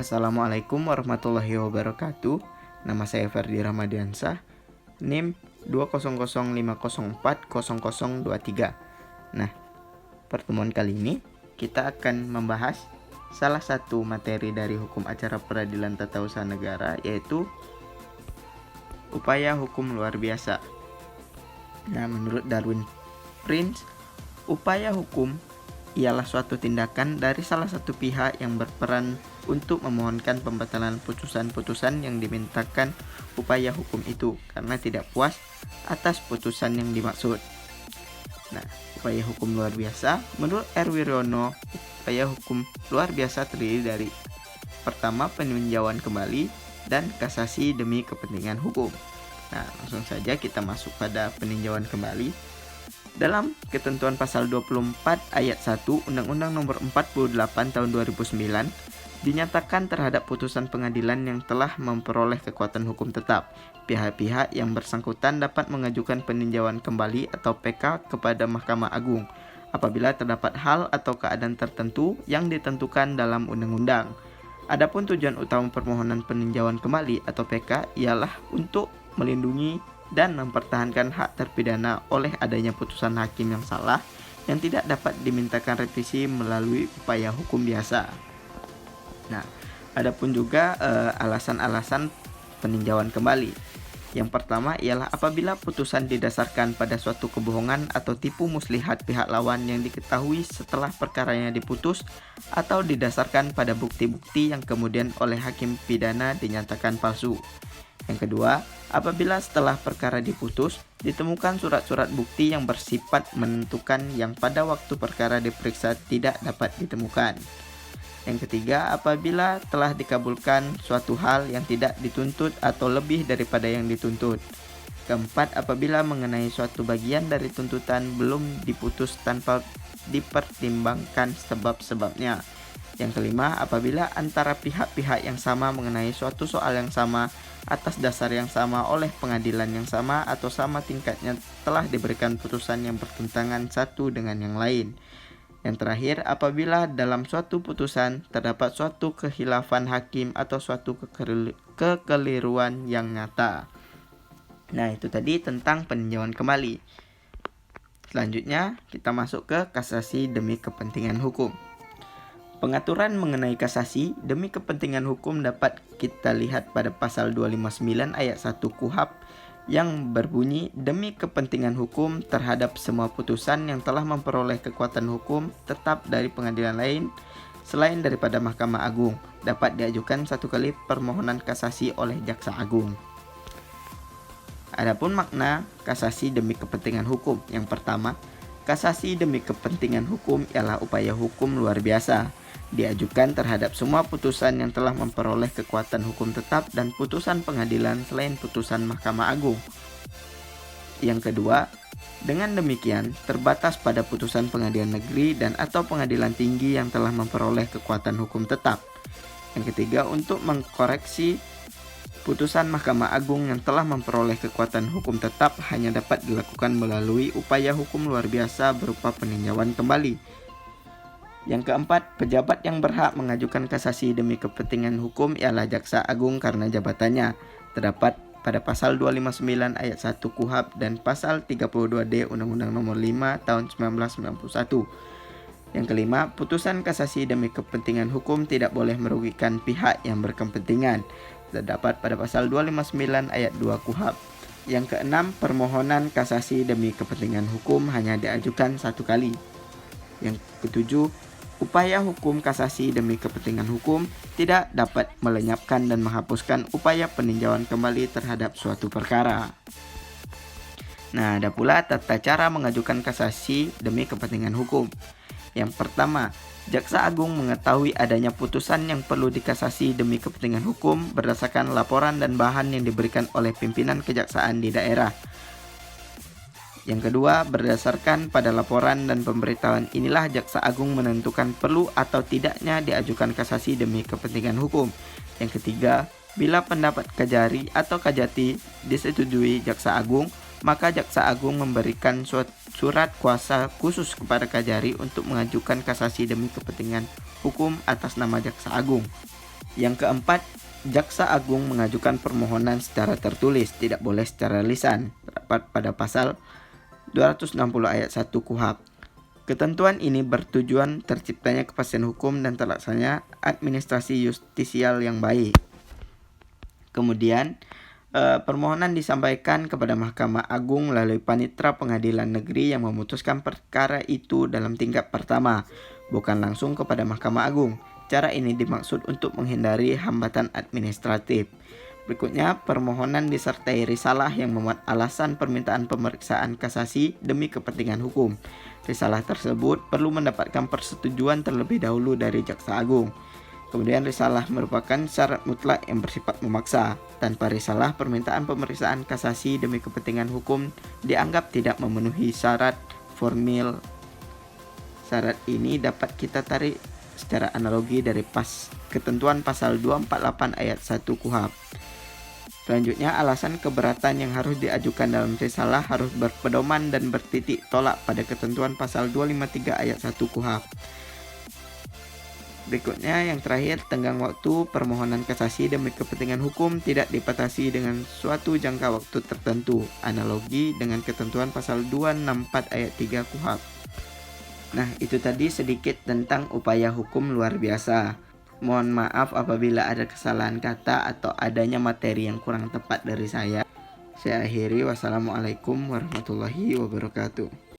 Assalamualaikum warahmatullahi wabarakatuh. Nama saya Ferdi Ramadiansah, NIM 20050040023. Nah, pertemuan kali ini kita akan membahas salah satu materi dari hukum acara peradilan tata usaha negara, yaitu upaya hukum luar biasa. Nah, menurut Darwin Prince, upaya hukum ialah suatu tindakan dari salah satu pihak yang berperan untuk memohonkan pembatalan putusan-putusan yang dimintakan upaya hukum itu karena tidak puas atas putusan yang dimaksud. Nah, upaya hukum luar biasa menurut R. Wiryono, upaya hukum luar biasa terdiri dari pertama, peninjauan kembali dan kasasi demi kepentingan hukum. Nah, langsung saja kita masuk pada peninjauan kembali. Dalam ketentuan pasal 24 ayat 1 Undang-Undang Nomor 48 Tahun 2009 dinyatakan terhadap putusan pengadilan yang telah memperoleh kekuatan hukum tetap, pihak-pihak yang bersangkutan dapat mengajukan peninjauan kembali atau PK kepada Mahkamah Agung apabila terdapat hal atau keadaan tertentu yang ditentukan dalam undang-undang. Adapun tujuan utama permohonan peninjauan kembali atau PK ialah untuk melindungi dan mempertahankan hak terpidana oleh adanya putusan hakim yang salah yang tidak dapat dimintakan revisi melalui upaya hukum biasa. Nah, adapun juga alasan-alasan peninjauan kembali. Yang pertama ialah apabila putusan didasarkan pada suatu kebohongan atau tipu muslihat pihak lawan yang diketahui setelah perkaranya diputus atau didasarkan pada bukti-bukti yang kemudian oleh hakim pidana dinyatakan palsu. Yang kedua, apabila setelah perkara diputus, ditemukan surat-surat bukti yang bersifat menentukan yang pada waktu perkara diperiksa tidak dapat ditemukan. Yang ketiga, apabila telah dikabulkan suatu hal yang tidak dituntut atau lebih daripada yang dituntut. Keempat, apabila mengenai suatu bagian dari tuntutan belum diputus tanpa dipertimbangkan sebab-sebabnya. Yang kelima, apabila antara pihak-pihak yang sama mengenai suatu soal yang sama atas dasar yang sama oleh pengadilan yang sama atau sama tingkatnya telah diberikan putusan yang bertentangan satu dengan yang lain. Yang terakhir, apabila dalam suatu putusan terdapat suatu kekhilafan hakim atau suatu kekeliruan yang nyata. Nah, itu tadi tentang peninjauan kembali. Selanjutnya, kita masuk ke kasasi demi kepentingan hukum. Pengaturan mengenai kasasi demi kepentingan hukum dapat kita lihat pada pasal 259 ayat 1 KUHP yang berbunyi demi kepentingan hukum terhadap semua putusan yang telah memperoleh kekuatan hukum tetap dari pengadilan lain selain daripada Mahkamah Agung dapat diajukan satu kali permohonan kasasi oleh Jaksa Agung. Adapun makna kasasi demi kepentingan hukum, yang pertama, kasasi demi kepentingan hukum ialah upaya hukum luar biasa diajukan terhadap semua putusan yang telah memperoleh kekuatan hukum tetap dan putusan pengadilan selain putusan Mahkamah Agung. Yang kedua, dengan demikian terbatas pada putusan pengadilan negeri dan atau pengadilan tinggi yang telah memperoleh kekuatan hukum tetap. Yang ketiga, untuk mengkoreksi putusan Mahkamah Agung yang telah memperoleh kekuatan hukum tetap hanya dapat dilakukan melalui upaya hukum luar biasa berupa peninjauan kembali. Yang keempat, pejabat yang berhak mengajukan kasasi demi kepentingan hukum ialah Jaksa Agung karena jabatannya terdapat pada pasal 259 ayat 1 KUHP dan pasal 32D Undang-Undang Nomor 5 Tahun 1991. Yang kelima, putusan kasasi demi kepentingan hukum tidak boleh merugikan pihak yang berkepentingan. Terdapat pada pasal 259 ayat 2 KUHP. Yang keenam, permohonan kasasi demi kepentingan hukum hanya diajukan satu kali. Yang ketujuh, upaya hukum kasasi demi kepentingan hukum tidak dapat melenyapkan dan menghapuskan upaya peninjauan kembali terhadap suatu perkara. Nah, ada pula tata cara mengajukan kasasi demi kepentingan hukum. Yang pertama, Jaksa Agung mengetahui adanya putusan yang perlu dikasasi demi kepentingan hukum berdasarkan laporan dan bahan yang diberikan oleh pimpinan kejaksaan di daerah. Yang kedua, berdasarkan pada laporan dan pemberitahuan inilah Jaksa Agung menentukan perlu atau tidaknya diajukan kasasi demi kepentingan hukum. Yang ketiga, bila pendapat Kajari atau Kajati disetujui Jaksa Agung, maka Jaksa Agung memberikan surat kuasa khusus kepada Kajari untuk mengajukan kasasi demi kepentingan hukum atas nama Jaksa Agung. Yang keempat, Jaksa Agung mengajukan permohonan secara tertulis, tidak boleh secara lisan, terdapat pada pasal 260 ayat 1 KUHP. Ketentuan ini bertujuan terciptanya kepastian hukum dan terlaksananya administrasi justisial yang baik. Kemudian, permohonan disampaikan kepada Mahkamah Agung melalui Panitera Pengadilan Negeri yang memutuskan perkara itu dalam tingkat pertama, bukan langsung kepada Mahkamah Agung. Cara ini dimaksud untuk menghindari hambatan administratif. Berikutnya, permohonan disertai risalah yang memuat alasan permintaan pemeriksaan kasasi demi kepentingan hukum. Risalah tersebut perlu mendapatkan persetujuan terlebih dahulu dari Jaksa Agung. Kemudian risalah merupakan syarat mutlak yang bersifat memaksa. Tanpa risalah, permintaan pemeriksaan kasasi demi kepentingan hukum dianggap tidak memenuhi syarat formil. Syarat ini dapat kita tarik secara analogi dari ketentuan pasal 248 ayat 1 KUHP. Selanjutnya, alasan keberatan yang harus diajukan dalam risalah harus berpedoman dan bertitik tolak pada ketentuan pasal 253 ayat 1 KUHP. Berikutnya, yang terakhir, tenggang waktu permohonan kasasi demi kepentingan hukum tidak dibatasi dengan suatu jangka waktu tertentu, analogi dengan ketentuan pasal 264 ayat 3 KUHP. Nah, itu tadi sedikit tentang upaya hukum luar biasa. Mohon maaf apabila ada kesalahan kata atau adanya materi yang kurang tepat dari saya. Saya akhiri, wassalamualaikum warahmatullahi wabarakatuh.